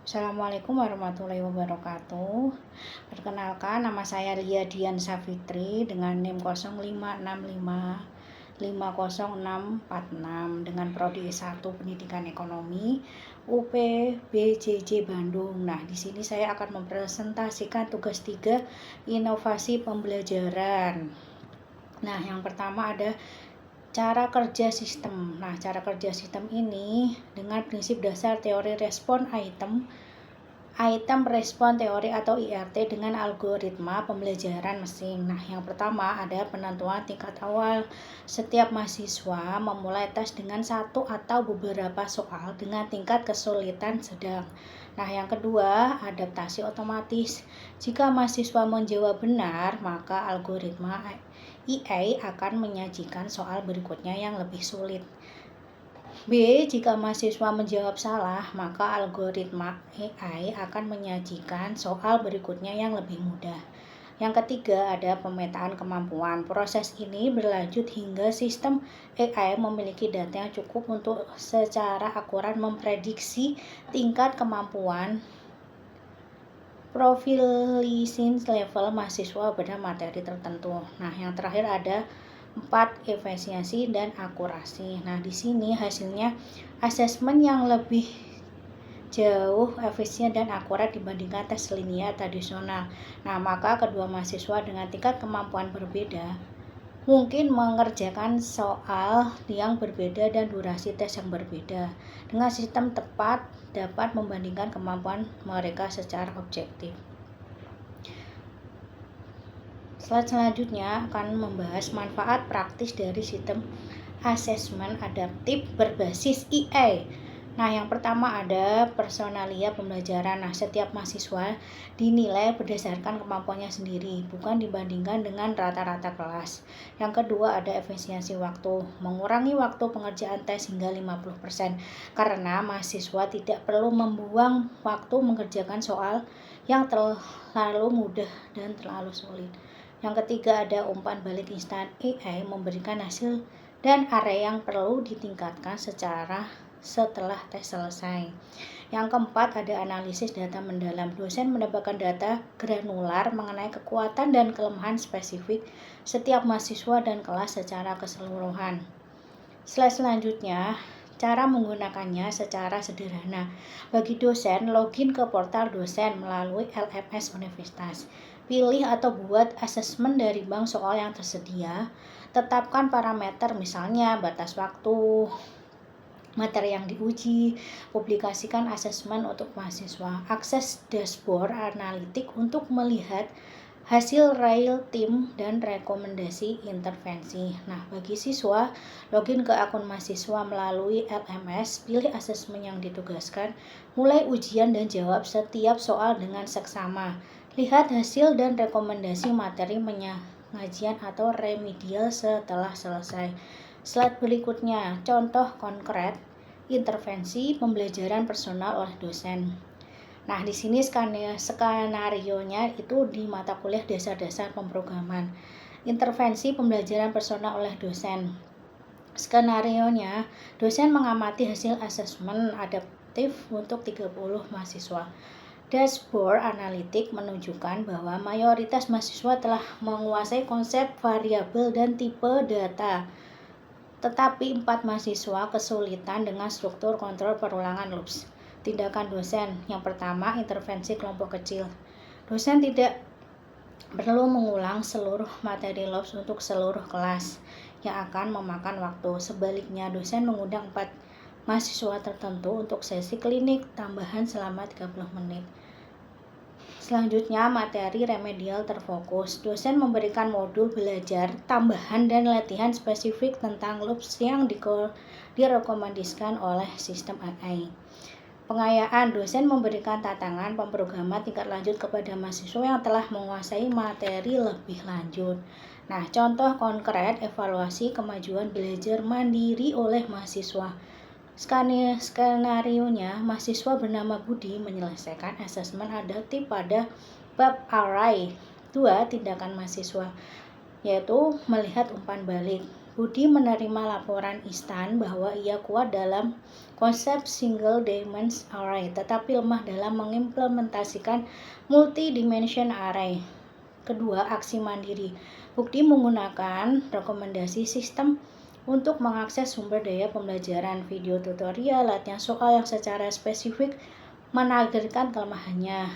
Assalamualaikum warahmatullahi wabarakatuh. Perkenalkan, nama saya Lia Dian Safitri dengan NIM 0565504646 dengan prodi S1 Pendidikan Ekonomi UP BJJ Bandung. Nah, di sini saya akan mempresentasikan tugas 3 inovasi pembelajaran. Nah, yang pertama ada cara kerja sistem. Nah, cara kerja sistem ini dengan prinsip dasar teori respon item respon teori atau IRT dengan algoritma pembelajaran mesin. Nah, yang pertama ada penentuan tingkat awal. Setiap mahasiswa memulai tes dengan satu atau beberapa soal dengan tingkat kesulitan sedang. Nah, yang kedua, adaptasi otomatis. Jika mahasiswa menjawab benar, maka algoritma IA akan menyajikan soal berikutnya yang lebih sulit. B. Jika mahasiswa menjawab salah, maka algoritma AI akan menyajikan soal berikutnya yang lebih mudah. Yang ketiga ada pemetaan kemampuan. Proses ini berlanjut hingga sistem AI memiliki data yang cukup untuk secara akurat memprediksi tingkat kemampuan proficiency level mahasiswa pada materi tertentu. Nah, yang terakhir ada 4 efisiensi dan akurasi. Nah, di sini hasilnya asesmen yang lebih jauh efisien dan akurat dibandingkan tes linear tradisional. Nah, maka kedua mahasiswa dengan tingkat kemampuan berbeda mungkin mengerjakan soal yang berbeda dan durasi tes yang berbeda. Dengan sistem tepat dapat membandingkan kemampuan mereka secara objektif. Slide selanjutnya akan membahas manfaat praktis dari sistem asesmen adaptif berbasis IA. Nah, yang pertama ada personalia pembelajaran. Nah, setiap mahasiswa dinilai berdasarkan kemampuannya sendiri, bukan dibandingkan dengan rata-rata kelas. Yang kedua ada efisiensi waktu, mengurangi waktu pengerjaan tes hingga 50%, karena mahasiswa tidak perlu membuang waktu mengerjakan soal yang terlalu mudah dan terlalu sulit. Yang ketiga ada umpan balik instan. AI memberikan hasil dan area yang perlu ditingkatkan setelah tes selesai. Yang keempat ada analisis data mendalam. Dosen mendapatkan data granular mengenai kekuatan dan kelemahan spesifik setiap mahasiswa dan kelas secara keseluruhan. Slide selanjutnya, cara menggunakannya secara sederhana. Bagi dosen, login ke portal dosen melalui LMS universitas. Pilih atau buat asesmen dari bank soal yang tersedia. Tetapkan parameter, misalnya batas waktu, materi yang diuji, publikasikan asesmen untuk mahasiswa, akses dashboard analitik untuk melihat hasil real time dan rekomendasi intervensi. Nah, bagi siswa, login ke akun mahasiswa melalui LMS, pilih asesmen yang ditugaskan, mulai ujian dan jawab setiap soal dengan seksama. Lihat hasil dan rekomendasi materi pengajian atau remedial setelah selesai. Slide berikutnya, contoh konkret intervensi pembelajaran personal oleh dosen. Nah, di sini skenario-nya itu di mata kuliah dasar-dasar pemrograman. Intervensi pembelajaran personal oleh dosen. Skenario-nya, dosen mengamati hasil asesmen adaptif untuk 30 mahasiswa. Dashboard analitik menunjukkan bahwa mayoritas mahasiswa telah menguasai konsep variabel dan tipe data. Tetapi 4 mahasiswa kesulitan dengan struktur kontrol perulangan loops. Tindakan dosen. Yang pertama, intervensi kelompok kecil. Dosen tidak perlu mengulang seluruh materi loops untuk seluruh kelas yang akan memakan waktu. Sebaliknya, dosen mengundang 4 mahasiswa tertentu untuk sesi klinik tambahan selama 30 menit. Selanjutnya, materi remedial terfokus. Dosen memberikan modul belajar tambahan dan latihan spesifik tentang loops yang direkomendasikan oleh sistem AI. Pengayaan, dosen memberikan tantangan pemrograman tingkat lanjut kepada mahasiswa yang telah menguasai materi lebih lanjut. Nah, contoh konkret evaluasi kemajuan belajar mandiri oleh mahasiswa. Skenario-nya, mahasiswa bernama Budi menyelesaikan asesmen adaptif pada bab array 2 tindakan mahasiswa, yaitu melihat umpan balik. Budi menerima laporan instan bahwa ia kuat dalam konsep single dimension array, tetapi lemah dalam mengimplementasikan multi-dimension array. Kedua, aksi mandiri. Budi menggunakan rekomendasi sistem untuk mengakses sumber daya pembelajaran, video tutorial, latihan soal yang secara spesifik menagarkan kelemahannya.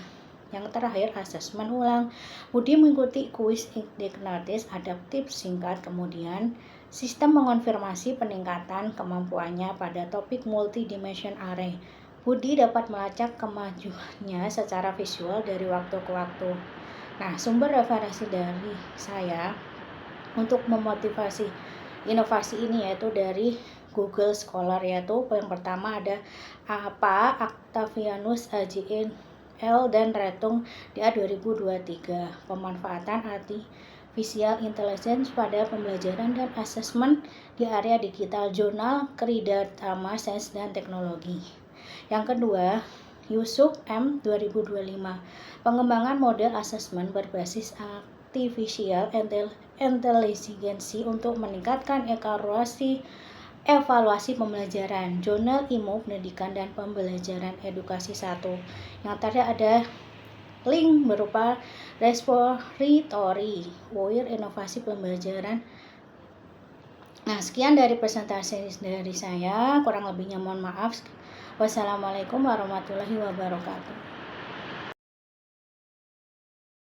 Yang terakhir, asesmen ulang. Budi mengikuti kuis Ignitis adaptif singkat, kemudian sistem mengonfirmasi peningkatan kemampuannya pada topik multidimension array. Budi dapat melacak kemajuannya secara visual dari waktu ke waktu. Nah, sumber referensi dari saya untuk memotivasi inovasi ini yaitu dari Google Scholar, yaitu yang pertama ada apa Octavianus AJN L dan Retung DA 2023, pemanfaatan artificial intelligence pada pembelajaran dan asesmen di area digital, jurnal Kridatama Sains dan Teknologi. Yang kedua, Yusuf M 2025, pengembangan model asesmen berbasis artificial intelligence untuk meningkatkan evaluasi pembelajaran, jurnal Ilmu Pendidikan dan Pembelajaran Edukasi 1. Yang terakhir ada link berupa repository WIR inovasi pembelajaran. Nah, sekian dari presentasi dari saya, kurang lebihnya mohon maaf. Wassalamualaikum warahmatullahi wabarakatuh.